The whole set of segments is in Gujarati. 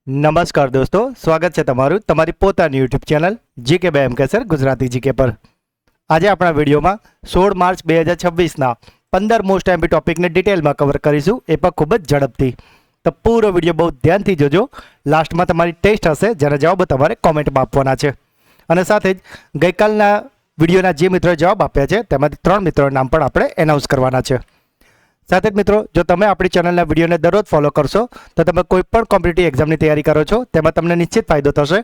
નમસ્કાર દોસ્તો, સ્વાગત છે તમારું તમારી પોતાની યુટ્યુબ ચેનલ જીકે બે એમકેસર ગુજરાતી જીકે પર. આજે આપણા વિડીયોમાં 16 માર્ચ 2026ના 15 મોસ્ટ એમપી ટોપિકને ડિટેલમાં કવર કરીશું, એ પણ ખૂબ જ ઝડપથી. તો પૂરો વિડીયો બહુ ધ્યાનથી જોજો. લાસ્ટમાં તમારી ટેસ્ટ હશે જેના જવાબો તમારે કોમેન્ટમાં આપવાના છે. અને સાથે જ ગઈકાલના વિડીયોના જે મિત્રોએ જવાબ આપ્યા છે તેમાંથી 3 મિત્રોના નામ પણ આપણે એનાઉન્સ કરવાના છે. સાથે જ મિત્રો, જો તમે આપણી ચેનલના વિડીયોને દરરોજ ફોલો કરશો તો તમે કોઈ પણ કોમ્પિટિટિવ એક્ઝામની તૈયારી કરો છો તેમાં તમને નિશ્ચિત ફાયદો થશે,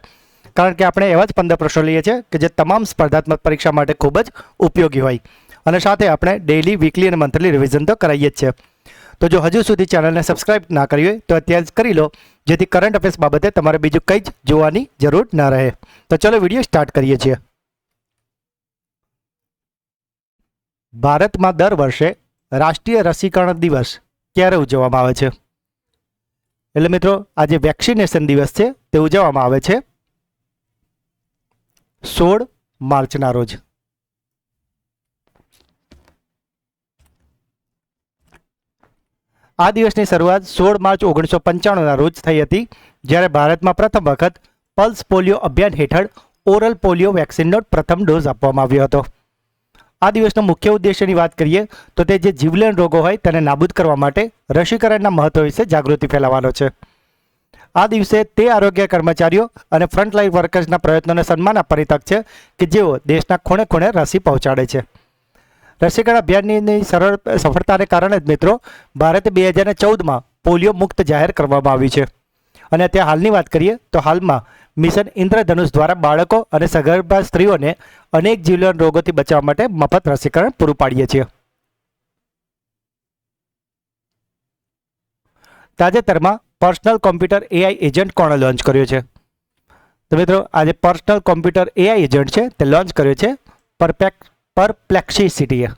કારણ કે આપણે એવા જ 15 પ્રશ્નો લઈએ છીએ કે જે તમામ સ્પર્ધાત્મક પરીક્ષા માટે ખૂબ જ ઉપયોગી હોય. અને સાથે આપણે ડેઇલી, વીકલી અને મંથલી રિવિઝન તો કરાવીએ જ છે. તો જો હજુ સુધી ચેનલને સબસ્ક્રાઇબ ના કરી હોય તો અત્યારે જ કરી લો, જેથી કરંટ અફેર્સ બાબતે તમારે બીજું કંઈ જ જોવાની જરૂર ન રહે. તો ચલો વિડીયો સ્ટાર્ટ કરીએ છીએ. ભારતમાં દર વર્ષે રાષ્ટ્રીય રસીકરણ દિવસ ક્યારે ઉજવવામાં આવે છે? એટલે મિત્રો, આજે વેક્સિનેશન દિવસ છે તે ઉજવવામાં આવે છે 16 માર્ચના રોજ. આ દિવસની શરૂઆત 16 માર્ચ 1995ના રોજ થઈ હતી, જ્યારે ભારતમાં પ્રથમ વખત પલ્સ પોલિયો અભિયાન હેઠળ ઓરલ પોલિયો વેક્સિનનો પ્રથમ ડોઝ આપવામાં આવ્યો હતો. આ દિવસનો મુખ્ય ઉદ્દેશ્યની વાત કરીએ તો તે જે જીવલેણ રોગો હોય તેને નાબૂદ કરવા માટે રસીકરણના મહત્વ વિશે જાગૃતિ ફેલાવવાનો છે. આ દિવસે તે આરોગ્ય કર્મચારીઓ અને ફ્રન્ટલાઇન વર્કર્સના પ્રયત્નોને સન્માન આપવાની તક છે કે જેઓ દેશના ખૂણે ખૂણે રસી પહોંચાડે છે. રસીકરણ અભિયાનની સફળતાને કારણે જ મિત્રો, ભારતે 2014માં પોલિયો મુક્ત જાહેર કરવામાં આવી છે. અને ત્યાં હાલની વાત કરીએ તો હાલમાં મિશન ઇન્દ્રધનુષ દ્વારા બાળકો અને સગર્ભા સ્ત્રીઓને અનેક જીવલેણ રોગોથી બચાવવા માટે મફત રસીકરણ પૂરું પાડીએ છીએ. તાજેતરમાં પર્સનલ કોમ્પ્યુટર એઆઈ એજન્ટ કોણે લોન્ચ કર્યો છે? તો મિત્રો, આજે પર્સનલ કોમ્પ્યુટર એઆઈ એજન્ટ છે તે લોન્ચ કર્યો છે પરપ્લેક્સિટીએ.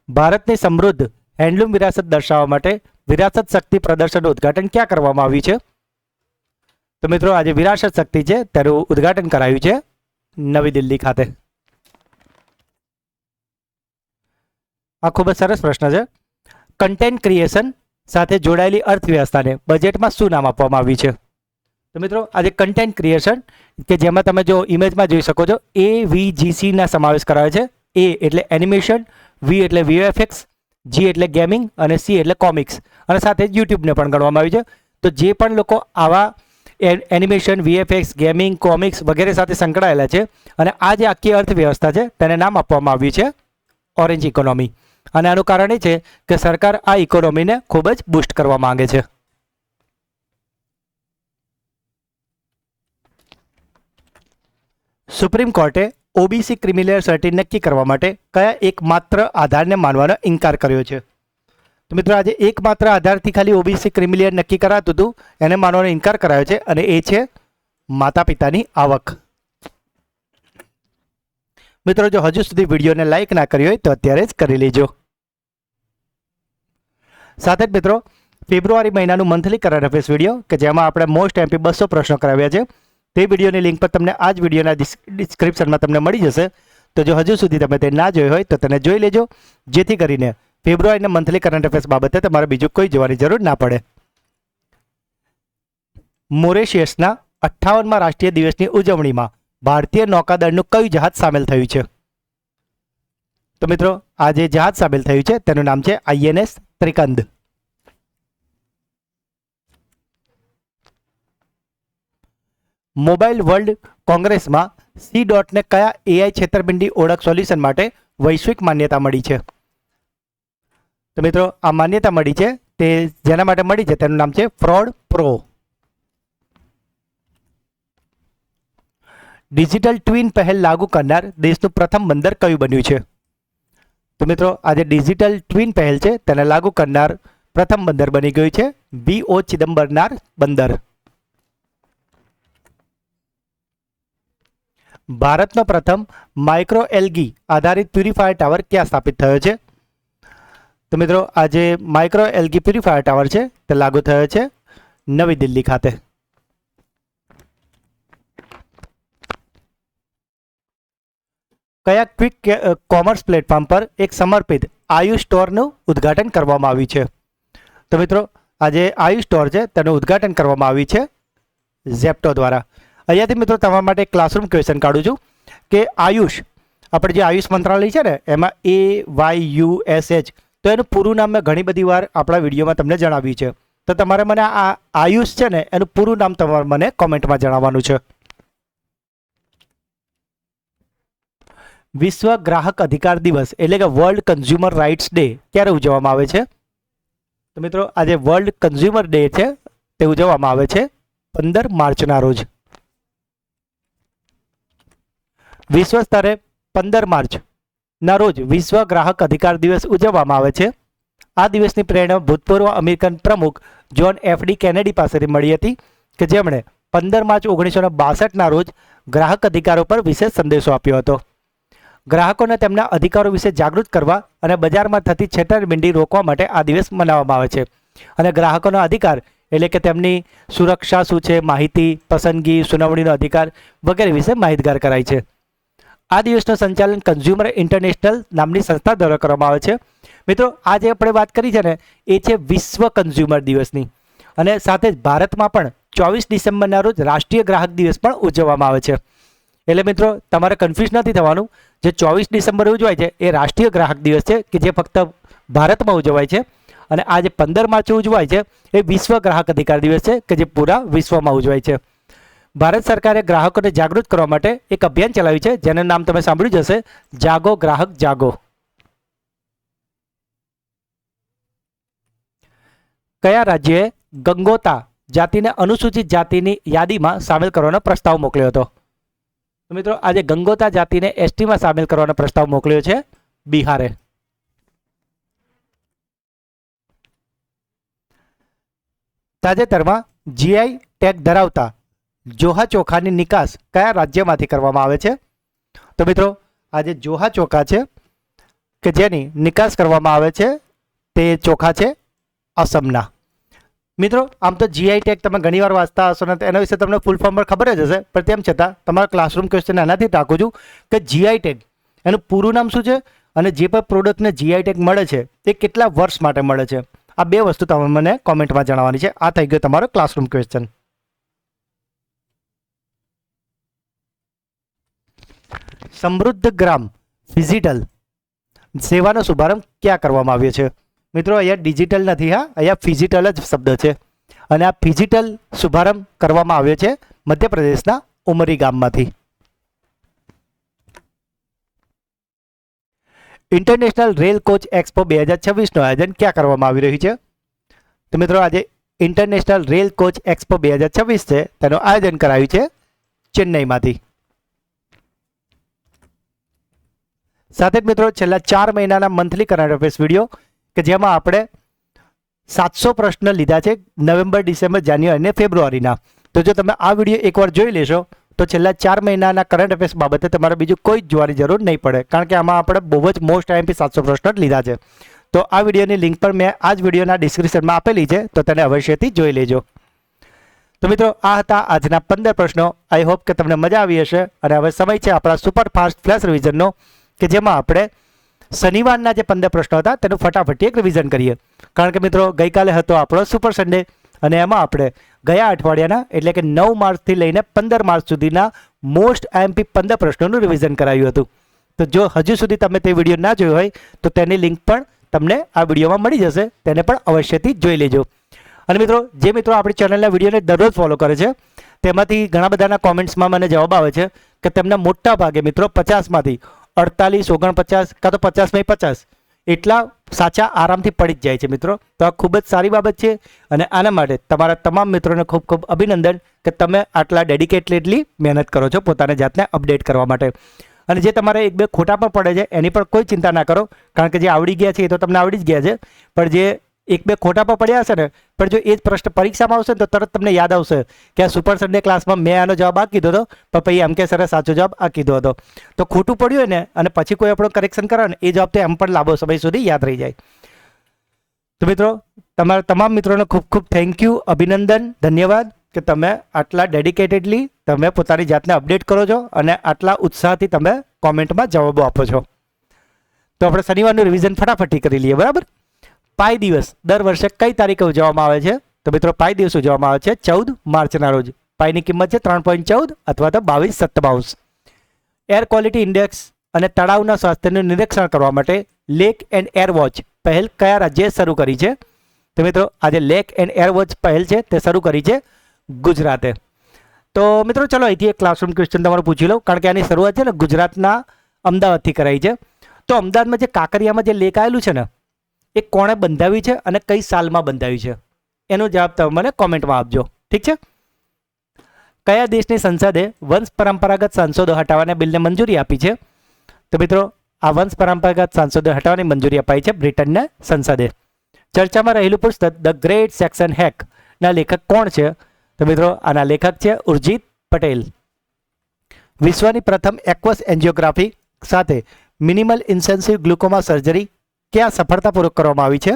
ભારતની સમૃદ્ધ હેન્ડલૂમ વિરાસત દર્શાવવા માટે વિરાસત શક્તિ પ્રદર્શનનું ઉદ્ઘાટન ક્યાં કરવામાં આવ્યું છે? તો મિત્રો, આજે વિરાસત શક્તિ છે તેનું ઉદ્ઘાટન કરાયું છે નવી દિલ્હી ખાતે. આ ખૂબ જ સરસ પ્રશ્ન છે. કન્ટેન્ટ ક્રિએશન સાથે જોડાયેલી અર્થવ્યવસ્થાને બજેટમાં શું નામ આપવામાં આવ્યું છે? તો મિત્રો, આજે કન્ટેન્ટ ક્રિએશન કે જેમાં તમે જો ઇમેજમાં જોઈ શકો છો AVGCના સમાવેશ કરાયો છે. A એટલે એનિમેશન, V એટલે VFX, G એટલે ગેમિંગ અને C એટલે કોમિક્સ. અને સાથે જ યુટ્યુબને પણ ગણવામાં આવ્યું છે. તો જે પણ લોકો આવા એનિમેશન, VFX, ગેમિંગ, કોમિક્સ વગેરે સાથે સંકળાયેલા છે અને આ જે આખી અર્થવ્યવસ્થા છે તેને નામ આપવામાં આવ્યું છે ઓરેન્જ ઇકોનોમી. અને આનું કારણ એ છે કે સરકાર આ ઇકોનોમીને ખૂબ જ બૂસ્ટ કરવા માંગે છે. સુપ્રીમ કોર્ટે ઓબીસી ક્રિમિનલ સર્ટી નક્કી કરવા માટે કયા એકમાત્ર આધારને માનવાનો ઇનકાર કર્યો છે? તો મિત્રો, આજે એકમાત્ર આધારથી ખાલી ઓબીસી ક્રિમિનલ નક્કી કરાતું હતું એને માનવાનો ઇનકાર કરાયો છે, અને એ છે માતા પિતાની આવક. મિત્રો, જો હજુ સુધી વિડીયોને લાઇક ના કરી હોય તો અત્યારે જ કરી લેજો. સાથે જ મિત્રો, ફેબ્રુઆરી મહિનાનું મંથલી કરંટ અફેર્સ વિડીયો કે જેમાં આપણે મોસ્ટ એમપી 200 પ્રશ્નો કરાવ્યા છે, તે વિડીયોની લિંક પર તમને આ જ વિડીયોના ડિસ્ક્રિપ્શનમાં તમને મળી જશે. તો જો હજુ સુધી તમે તે ના જોઈ હોય તો તેને જોઈ લેજો, જેથી કરીને ફેબ્રુઆરીના મંથલી કરંટ અફેર્સ બાબતે તમારે બીજું કોઈ જોવાની જરૂર ના પડે. મોરેશિયસના 58મા રાષ્ટ્રીય દિવસની ઉજવણીમાં ભારતીય નૌકાદળનું કયું જહાજ સામેલ થયું છે? તો મિત્રો, આ જે જહાજ સામેલ થયું છે તેનું નામ છે INS ત્રિકંદ. મોબાઈલ વર્લ્ડ કોંગ્રેસમાં C.ને કયા AI છેતરપિંડી ઓળખ સોલ્યુશન માટે વૈશ્વિક માન્યતા મળી છે? તો મિત્રો, આ માન્યતા મળી છે તે જેના માટે મળી છે તેનું નામ છે ફ્રોડ પ્રો. ડિજિટલ ટ્વિન પહેલ લાગુ કરનાર દેશનું પ્રથમ બંદર કયું બન્યું છે? તો મિત્રો, આજે ડિજિટલ ટ્વિન પહેલ છે તેને લાગુ કરનાર પ્રથમ બંદર બની ગયું છે BO ચિદમ્બરનાર બંદર. ભારતનો પ્રથમ માઇક્રો એલ્ગી આધારિત પ્યુરિફાયર ટાવર ક્યાં સ્થાપિત થયો છે? તો મિત્રો, આજે માઇક્રો એલ્ગી પ્યુરિફાયર ટાવર છે તે લાગુ થયો છે નવી દિલ્હી ખાતે. કયા ક્વિક કોમર્સ પ્લેટફોર્મ પર એક સમર્પિત આયુષ સ્ટોરનું ઉદ્ઘાટન કરવામાં આવ્યું છે? તો મિત્રો, આ જે આયુષ સ્ટોર છે તેનું ઉદ્ઘાટન કરવામાં આવ્યું છે ઝેપ્ટો દ્વારા. અહીંયાથી મિત્રો તમારા માટે એક ક્લાસરૂમ ક્વેશ્ચન કાઢું છું કે આયુષ, આપણે જે આયુષ મંત્રાલય છે ને એમાં AYUSH, તો એનું પૂરું નામ મેં ઘણી બધી વાર આપણા વિડીયોમાં તમને જણાવ્યું છે. તો તમારે મને આ આયુષ છે ને એનું પૂરું નામ તમારે મને કોમેન્ટમાં જણાવવાનું છે. વિશ્વ ગ્રાહક અધિકાર દિવસ એટલે કે વર્લ્ડ કન્ઝ્યુમર રાઇટ્સ ડે ક્યારે ઉજવવામાં આવે છે? તો મિત્રો આજે વર્લ્ડ કન્ઝ્યુમર ડે છે તે ઉજવવામાં આવે છે 15 માર્ચના રોજ. વિશ્વ સ્તરે 15 માર્ચના રોજ વિશ્વ ગ્રાહક અધિકાર દિવસ ઉજવવામાં આવે છે. આ દિવસની પ્રેરણા ભૂતપૂર્વ અમેરિકન પ્રમુખ જ્હોન F.D. કેનેડી પાસેથી મળી હતી કે જેમણે 15 માર્ચ 1962ના રોજ ગ્રાહક અધિકારો પર વિશેષ સંદેશો આપ્યો હતો. ગ્રાહકોને તેમના અધિકારો વિશે જાગૃત કરવા અને બજારમાં થતી છેતરપિંડી રોકવા માટે આ દિવસ મનાવવામાં આવે છે. અને ગ્રાહકોનો અધિકાર એટલે કે તેમની સુરક્ષા શું છે, માહિતી, પસંદગી, સુનાવણીનો અધિકાર વગેરે વિશે માહિતગાર કરાય છે. આ દિવસનું સંચાલન કન્ઝ્યુમર ઇન્ટરનેશનલ નામની સંસ્થા દ્વારા કરવામાં આવે છે. મિત્રો આ જે આપણે વાત કરી છે ને એ છે વિશ્વ કન્ઝ્યુમર દિવસની, અને સાથે જ ભારતમાં પણ 24 ડિસેમ્બરના રોજ રાષ્ટ્રીય ગ્રાહક દિવસ પણ ઉજવવામાં આવે છે. એટલે મિત્રો તમારે કન્ફ્યુઝ નથી થવાનું, જે 24 ડિસેમ્બરે ઉજવાય છે એ રાષ્ટ્રીય ગ્રાહક દિવસ છે કે જે ફક્ત ભારતમાં ઉજવાય છે, અને આ જે 15 માર્ચે ઉજવાય છે એ વિશ્વ ગ્રાહક અધિકાર દિવસ છે કે જે પૂરા વિશ્વમાં ઉજવાય છે. ભારત સરકારે ગ્રાહકોને જાગૃત કરવા માટે એક અભિયાન ચલાવ્યું છે જેનું નામ તમે સાંભળ્યું જ હશે, જાગો ગ્રાહક જાગો. કયા રાજ્યએ ગંગોતા જાતિને અનુસૂચિત જાતિની યાદીમાં સામેલ કરવાનો પ્રસ્તાવ મોકલ્યો હતો? તો મિત્રો આજે ગંગોતા જાતિને એસટીમાં સામેલ કરવાનો પ્રસ્તાવ મોકલ્યો છે બિહારે. તાજેતરમાં જીઆઈ ટેગ ધરાવતા જોહા ચોખાની નિકાસ કયા રાજ્યમાંથી કરવામાં આવે છે? તો મિત્રો આજે જોહા ચોખા છે કે જેની નિકાસ કરવામાં આવે છે તે ચોખા છે અસમના. મિત્રો આમ તો જીઆઈ ટેગ તમે ઘણીવાર વાંચતા હશો ને એના વિશે તમને ફૂલ ફોર્મ પર ખબર જ હશે, પણ તેમ છતાં તમારા ક્લાસરૂમ ક્વેશ્ચન એનાથી ટાંકું છું કે જીઆઈ ટેગ એનું પૂરું નામ શું છે અને જે પણ પ્રોડક્ટને જીઆઈ ટેગ મળે છે તે કેટલા વર્ષ માટે મળે છે? આ બે વસ્તુ તમે મને કોમેન્ટમાં જણાવવાની છે. આ થઈ ગયો તમારો ક્લાસરૂમ ક્વેશ્ચન. સમૃદ્ધ ગ્રામ ડિજિટલ સેવાનો શુભારંભ ક્યાં કરવામાં આવ્યો છે? મિત્રો અહીંયા ડિજિટલ નથી, હા અહીંયા ફિઝિટલ જ શબ્દ છે, અને આ ફિઝિટલ શુભારંભ કરવામાં આવ્યો છે મધ્યપ્રદેશના ઉમરી ગામમાંથી. ઇન્ટરનેશનલ રેલ કોચ એક્સપો 2026નું આયોજન ક્યાં કરવામાં આવી રહ્યું છે? તો મિત્રો આજે ઇન્ટરનેશનલ રેલ કોચ એક્સપો 2026 છે તેનું આયોજન કરાયું છે ચેન્નઈમાંથી. સાથે જ મિત્રો છેલ્લા 4 મહિનાના મંથલી કરંટ અફેર્સ વિડીયો કે જેમાં આપણે 700 પ્રશ્ન લીધા છે નવેમ્બર, ડિસેમ્બર, જાન્યુઆરી અને ફેબ્રુઆરીના. તો જો તમે આ વિડીયો એકવાર જોઈ લેશો તો છેલ્લા 4 મહિનાના કરંટ અફેર્સ બાબતે તમારે બીજું કોઈ જ જોવાની જરૂર નહીં પડે, કારણ કે આમાં આપણે બહુ જ મોસ્ટ આઈએમપી 700 પ્રશ્ન લીધા છે. તો આ વિડીયોની લિંક પણ મેં આ જ વિડીયોના ડિસ્ક્રિપ્શનમાં આપેલી છે, તો તેને અવશ્યથી જોઈ લેજો. તો મિત્રો આ હતા આજના 15 પ્રશ્નો. આઈ હોપ કે તમને મજા આવી હશે. અને હવે સમય છે આપણા સુપરફાસ્ટ ફ્લેશ રિવિઝનનો કે જેમાં આપણે શનિવારના જે 15 પ્રશ્નો હતા તેનું ફટાફટી એક રિવિઝન કરીએ. કારણ કે મિત્રો ગઈકાલે હતો આપણો સુપર સન્ડે, અને એમાં આપણે ગયા અઠવાડિયાના એટલે કે 9 માર્ચથી લઈને 15 માર્ચ સુધીના મોસ્ટ આઈએમપી 15 પ્રશ્નોનું રિવિઝન કરાવ્યું હતું. તો જો હજુ સુધી તમે તે વિડીયો ના જોયો હોય તો તેની લિંક પણ તમને આ વિડીયોમાં મળી જશે, તેને પણ અવશ્યથી જોઈ લેજો. અને મિત્રો જે મિત્રો આપણી ચેનલના વિડીયોને દરરોજ ફોલો કરે છે તેમાંથી ઘણા બધાના કોમેન્ટ્સમાં મને જવાબ આવે છે કે તેમના મોટા ભાગે મિત્રો 50માંથી 48, 49 કાં તો 50 50 એટલા સાચા આરામથી પડી જ જાય છે મિત્રો. તો આ ખૂબ જ સારી બાબત છે, અને આના માટે તમારા તમામ મિત્રોને ખૂબ ખૂબ અભિનંદન કે તમે આટલા ડેડિકેટેડલી મહેનત કરો છો પોતાની જાતને અપડેટ કરવા માટે. અને જે તમારે 1-2 ખોટા પણ પડે છે એની પણ કોઈ ચિંતા ના કરો, કારણ કે જે આવડી ગયા છે એ તો તમને આવડી જ ગયા છે, પણ જે 1-2 ખોટા પણ પડ્યા હશે ને, પણ જો એ જ પ્રશ્ન પરીક્ષામાં આવશે ને તો તરત તમને યાદ આવશે કે આ સુપર સન્ડે ક્લાસમાં મેં આનો જવાબ આ કીધો હતો, પણ પછી એમ કે સરે સાચો જવાબ આ કીધો હતો. તો ખોટું પડ્યું હોય ને અને પછી કોઈ આપણો કરેક્શન કરે ને એ જવાબ તો એમ પણ લાંબો સમય સુધી યાદ રહી જાય. તો મિત્રો તમારા તમામ મિત્રોને ખૂબ ખૂબ થેન્ક યુ, અભિનંદન, ધન્યવાદ કે તમે આટલા ડેડિકેટેડલી તમે પોતાની જાતને અપડેટ કરો છો અને આટલા ઉત્સાહથી તમે કોમેન્ટમાં જવાબો આપો છો. તો આપણે શનિવારનું રિવિઝન ફટાફટી કરી લઈએ, બરાબર? પાઈ દિવસ દર વર્ષે કઈ તારીખે ઉજવવામાં આવે છે? તો મિત્રો પાઈ દિવસ ઉજવવામાં આવે છે 14 માર્ચના રોજ. પાઈની કિંમત છે 3.14 અથવા તો 22.27. એર ક્વોલિટી ઇન્ડેક્સ અને તળાવના સ્વાસ્થ્યનું નિરીક્ષણ કરવા માટે લેક એન્ડ એર વોચ પહેલ કયા રાજ્યે શરૂ કરી છે? તો મિત્રો આજે લેક એન્ડ એર વોચ પહેલ છે તે શરૂ કરી છે ગુજરાતે. તો મિત્રો ચલો અહીંથી એક ક્લાસરૂમ ક્વેશ્ચન તમારું પૂછી લઉં, કારણ કે આની શરૂઆત છે ને ગુજરાતના અમદાવાદથી કરાઈ છે. તો અમદાવાદમાં જે કાંકરિયામાં જે લેક આવેલું છે ને એ કોણે બંધાવ્યું છે અને કઈ સાલમાં બંધાવ્યું છે? એનો જવાબ તમે મને કોમેન્ટમાં આપજો. ઠીક છે. કયા દેશની સંસદે વંશ પરંપરાગત સાંસદો હટાવવાના બિલને મંજૂરી આપી છે? તો મિત્રો આ વંશ પરંપરાગત સાંસદો હટાવવાની મંજૂરી અપાઈ છે બ્રિટનના સંસદે. ચર્ચામાં રહેલું પુસ્તક ધ ગ્રેટ સેક્શન હેક ના લેખક કોણ છે? તો મિત્રો આના લેખક છે ઉર્જિત પટેલ. વિશ્વની પ્રથમ એક્વસ એન્જિયોગ્રાફી સાથે મિનિમલ ઇન્ટેન્સિવ ગ્લુકોમા સર્જરી ક્યાં સફળતાપૂર્વક કરવામાં આવી છે?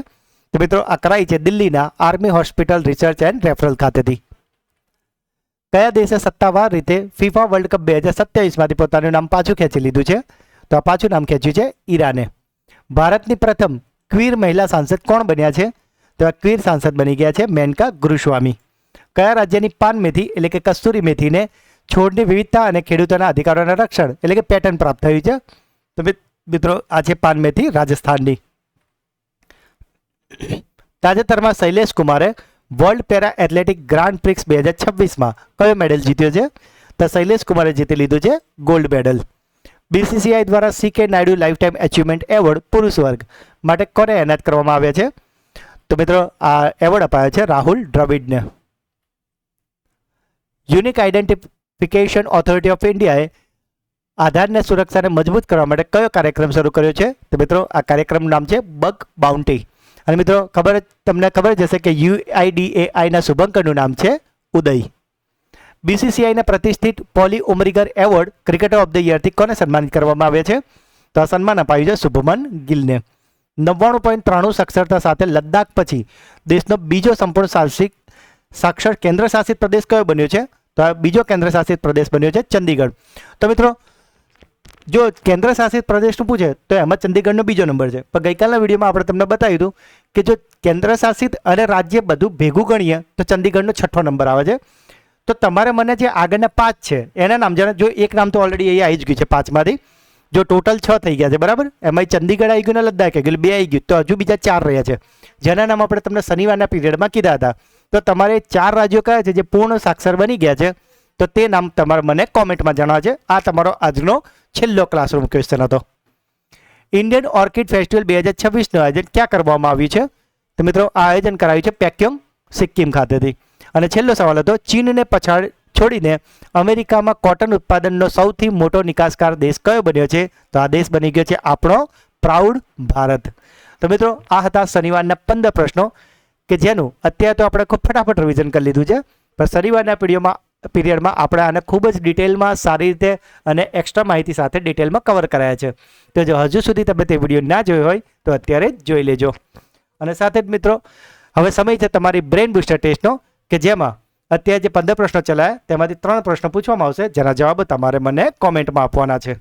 તો મિત્રો આ કરાઈ છે દિલ્હીના army hospital research and referral ખાતેથી. કયા દેશે સત્તાવાર રીતે ફીફા વર્લ્ડ કપ 2027માંથી પોતાનું નામ પાછું ખેંચી લીધું છે? તો આ પાછું નામ ખેંચ્યું છે ઈરાને. ભારતની પ્રથમ ક્વીર મહિલા સાંસદ કોણ બન્યા છે? તો આ ક્વીર સાંસદ બની ગયા છે મેનકા ગુરુસ્વામી. કયા રાજ્યની પાન મેથી એટલે કે કસ્તુરી મેથીને છોડની વિવિધતા અને ખેડૂતોના અધિકારોના રક્ષણ એટલે કે પેટર્ન પ્રાપ્ત થયું છે? તો મિત્રો આ છે પાન મેથી રાજસ્થાનની. તાજેતરમાં શૈલેષ કુમારે World Para Athletic Grand Prix 2026માં કયો મેડલ જીત્યો છે? તો શૈલેષ કુમારે જીતી લીધું છે ગોલ્ડ મેડલ. બીસીસીઆઈ દ્વારા CK Naidu life time achievement award પુરુષ વર્ગ માટે કોને એનાયત કરવામાં આવ્યા છે? તો મિત્રો આ એવોર્ડ અપાયો છે રાહુલ દ્રવિડને. યુનિક આઇડેન્ટિફિકેશન ઓથોરિટી ઓફ ઇન્ડિયાએ આધારની સુરક્ષાને મજબૂત કરવા માટે કયો કાર્યક્રમ શરૂ કર્યો છે? તો મિત્રો આ કાર્યક્રમનું નામ છે બગ બાઉન્ટી. અને મિત્રો તમને ખબર જ હશે કે UIDAIના શુભંકરનું નામ છે ઉદય. બીસીસીઆઈના પ્રતિષ્ઠિત Polly Umrigar award cricketer of the યરથી કોને સન્માનિત કરવામાં આવે છે? તો આ સન્માન અપાયું છે શુભમન ગિલને. 99.93 સાક્ષરતા સાથે લદ્દાખ પછી દેશનો બીજો સંપૂર્ણ સાક્ષર કેન્દ્ર શાસિત પ્રદેશ કયો બન્યો છે? તો આ બીજો કેન્દ્ર શાસિત પ્રદેશ બન્યો છે ચંદીગઢ. તો મિત્રો જો કેન્દ્ર શાસિત પ્રદેશનું પૂછે તો એમાં ચંદીગઢનો બીજો નંબર છે. પણ ગઈકાલના વિડીયોમાં આપણે તમને બતાવ્યું હતું કે જો કેન્દ્ર શાસિત અને રાજ્ય બધું ભેગું ગણીએ તો ચંદીગઢનો 6થો નંબર આવે છે. તો તમારે મને જે આગળના 5 છે એના નામ જાણે. જો એક નામ તો ઓલરેડી અહીંયા આવી જ ગયું છે 5માંથી. જો ટોટલ 6 થઈ ગયા છે બરાબર. એમાં ચંદીગઢ આવી ગયું ને લદ્દાખ આવી ગયું, 2 આવી ગયું. તો હજુ બીજા 4 રહ્યા છે જેના નામ આપણે તમને શનિવારના પીરિયડમાં કીધા હતા. તો તમારે 4 રાજ્યો કયા છે જે પૂર્ણ સાક્ષર બની ગયા છે? તો તે નામ તમારે મને કોમેન્ટમાં જણાવવા છે. આ તમારો આજનો છેલ્લો ક્લાસરૂમ ક્વેશ્ચન હતો. ઇન્ડિયન ઓર્કિડ ફેસ્ટિવલ 2026નું આયોજન ક્યાં કરવામાં આવ્યું છે? તો મિત્રો આ આયોજન કરાયું છે પેક્યોંગ સિક્કિમ ખાતેથી. અને છેલ્લો સવાલ હતો ચીનને છોડીને અમેરિકામાં કોટન ઉત્પાદનનો સૌથી મોટો નિકાસકાર દેશ કયો બન્યો છે? તો આ દેશ બની ગયો છે આપણો પ્રાઉડ ભારત. તો મિત્રો આ હતા શનિવારના 15 પ્રશ્નો કે જેનું અત્યારે તો આપણે ખૂબ ફટાફટ રિવિઝન કરી લીધું છે. પણ શનિવારના પીરિયડમાં આપણે આને ખૂબ જ ડિટેલમાં સારી રીતે અને એક્સ્ટ્રા માહિતી સાથે ડિટેલમાં કવર કરાયા છે. તો જો હજુ સુધી તમે તે વિડીયો ના જોયો હોય તો અત્યારે જ જોઈ લેજો. અને સાથે જ મિત્રો હવે સમય છે તમારી બ્રેન બુસ્ટર ટેસ્ટનો કે જેમાં અત્યારે જે 15 પ્રશ્નો ચલાયા તેમાંથી 3 પ્રશ્નો પૂછવામાં આવશે જેના જવાબ તમારે મને કોમેન્ટમાં આપવાના છે.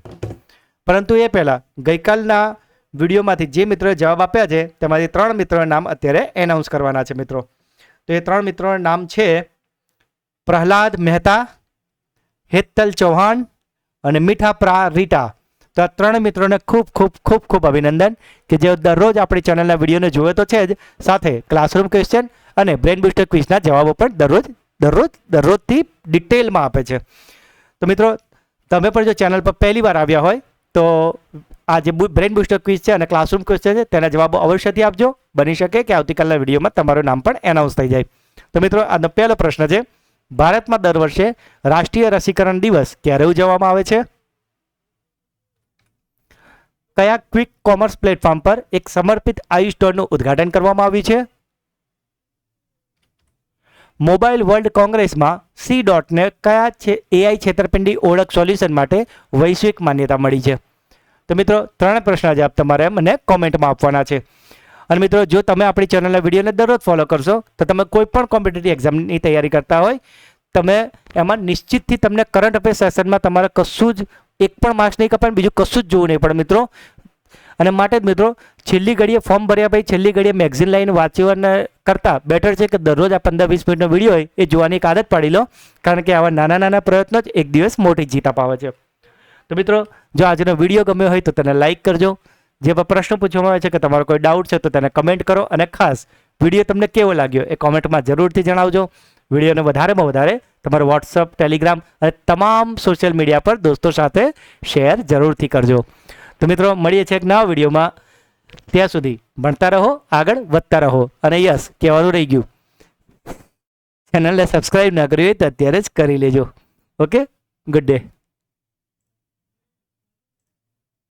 પરંતુ એ પહેલાં ગઈકાલના વિડીયોમાંથી જે મિત્રોએ જવાબ આપ્યા છે તેમાંથી 3 મિત્રોના નામ અત્યારે એનાઉન્સ કરવાના છે મિત્રો. તો એ 3 મિત્રોના નામ છે પ્રહલાદ મહેતા, હેતલ ચૌહાણ અને મીઠા પ્રા રીટા. તો આ 3 મિત્રોને ખૂબ અભિનંદન કે જેઓ દરરોજ આપણી ચેનલના વિડીયોને જુએ તો છે જ, સાથે ક્લાસરૂમ ક્વેશ્ચન અને બ્રેન બુસ્ટર ક્વિઝના જવાબો પણ દરરોજથી ડિટેલમાં આપે છે. તો મિત્રો તમે પણ જો ચેનલ પર પહેલી વાર આવ્યા હોય તો આ જે બ્રેન બુસ્ટર ક્વિઝ છે અને ક્લાસરૂમ ક્વેશ્ચન છે તેના જવાબો અવશ્યથી આપજો. બની શકે કે આવતીકાલના વિડીયોમાં તમારું નામ પણ એનાઉન્સ થઈ જાય. તો મિત્રો આનો પહેલો પ્રશ્ન છે ભારતમાં દર વર્ષે રાષ્ટ્રીય રસીકરણ દિવસ ક્યારે ઉજવવામાં આવે છે? કયા ક્વિક કોમર્સ પ્લેટફોર્મ પર એક સમર્પિત આઈ સ્ટોરનું ઉદ્ઘાટન કરવામાં આવ્યું છે? મોબાઈલ વર્લ્ડ કોંગ્રેસમાં C.ને કયા AI છેતરપિંડી ઓળખ સોલ્યુશન માટે વૈશ્વિક માન્યતા મળી છે? તો મિત્રો 3 પ્રશ્નના જવાબ તમારે મને કોમેન્ટમાં આપવાના છે. અને મિત્રો જો તમે આપણી ચેનલના વિડીયોને દરરોજ ફોલો કરશો તો તમે કોઈ પણ કોમ્પિટિટિવ એક્ઝામની તૈયારી કરતા હોય તમે એમાં નિશ્ચિતથી તમને કરંટ અફેર સેશનમાં તમારે કશું જ એક પણ માર્ક્સ નહીં કપાય, બીજું કશું જ જોવું નહીં પડે મિત્રો. અને માટે જ મિત્રો છેલ્લી ઘડીએ ફોર્મ ભર્યા પછી છેલ્લી ઘડીએ મેગઝીન લાઈન વાંચવાના કરતાં બેટર છે કે દરરોજ આ 15-20 મિનિટનો વિડીયો હોય એ જોવાની એક આદત પાડી લો, કારણ કે આવા નાના નાના પ્રયત્નો જ એક દિવસ મોટી જીત અપાવે છે. તો મિત્રો જો આજનો વિડીયો ગમ્યો હોય તો તેને લાઇક કરજો. જે પ્રશ્ન પૂછવામાં આવે છે કે તમારો કોઈ ડાઉટ છે તો તેને કમેન્ટ કરો, અને ખાસ વિડીયો તમને કેવો લાગ્યો એ કોમેન્ટમાં જરૂરથી જણાવજો. વિડીયોને વધારેમાં વધારે તમારો વોટ્સઅપ, ટેલિગ્રામ અને તમામ સોશિયલ મીડિયા પર દોસ્તો સાથે શેર જરૂરથી કરજો. તો મિત્રો મળીએ છીએ એક નવા વિડીયોમાં. ત્યાં સુધી ભણતા રહો, આગળ વધતા રહો, અને યસ કહેવાનું રહી ગયું, ચેનલને સબસ્ક્રાઈબ ના કરી હોય તો અત્યારે જ કરી લેજો. Okay, good day.